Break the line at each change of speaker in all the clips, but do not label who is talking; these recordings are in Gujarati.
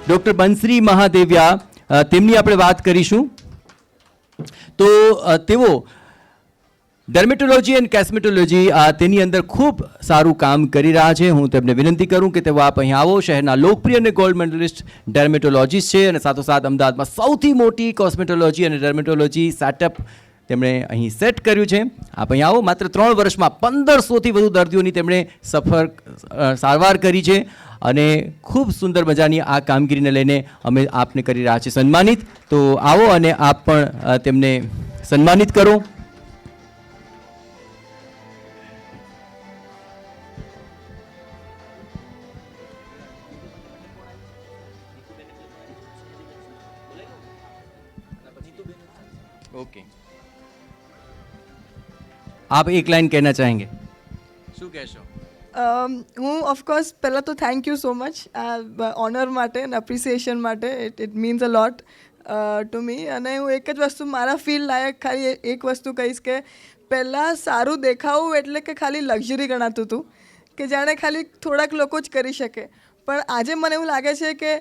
ડૉક્ટર બંસરી મહાદેવ્યા તેમની આપણે વાત કરીશું. તો તેઓ ડર્મેટોલોજી એન્ડ કેસ્મેટોલોજી તેની અંદર ખૂબ સારું કામ કરી રહ્યા છે. હું તેમને વિનંતી કરું કે તેઓ આપ અહીં આવો. શહેરના લોકપ્રિય અને ગોલ્ડ મેડલિસ્ટ ડર્મેટોલોજીસ્ટ છે અને સાથોસાથ અમદાવાદમાં સૌથી મોટી કોસ્મેટોલોજી અને ડર્મેટોલોજી સેટઅપ તેમણે અહીં સેટ કર્યું છે. આપ અહીં આવો. માત્ર 3 વર્ષમાં 1500થી વધુ દર્દીઓની તેમણે સારવાર કરી છે અને ખૂબ સુંદર મજાની આ કામગીરીને લઈને અમે આપને કરી રહ્યા છીએ સન્માનિત. તો આવો અને આપ પણ તેમને સન્માનિત કરો. ओके आप एक लाइन कहना चाहेंगे શું કહેશો?
હું ઓફકોર્સ પહેલાં તો થેન્ક યુ સો મચ આ ઓનર માટે અને એપ્રિસિએશન માટે. It means uh lot to me. અને હું એક જ વસ્તુ મારા ફીલ લાયક ખાલી એક વસ્તુ કહીશ કે પહેલાં સારું દેખાવું એટલે કે ખાલી લક્ઝરી ગણાતું હતું કે જાણે ખાલી થોડાક લોકો જ કરી શકે. પણ આજે મને એવું લાગે છે કે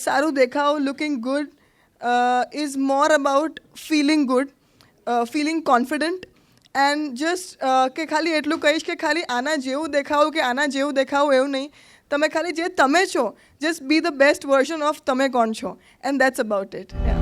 સારું દેખાવું, looking good is more about feeling good, feeling confident and just કે ખાલી એટલું કહીશ કે ખાલી આના જેવું દેખાવું કે આના જેવું દેખાવું એવું નહીં. તમે ખાલી જે તમે છો, just B the best version of તમે કોણ છો, એન્ડ દેટ્સ અબાઉટ ઇટ.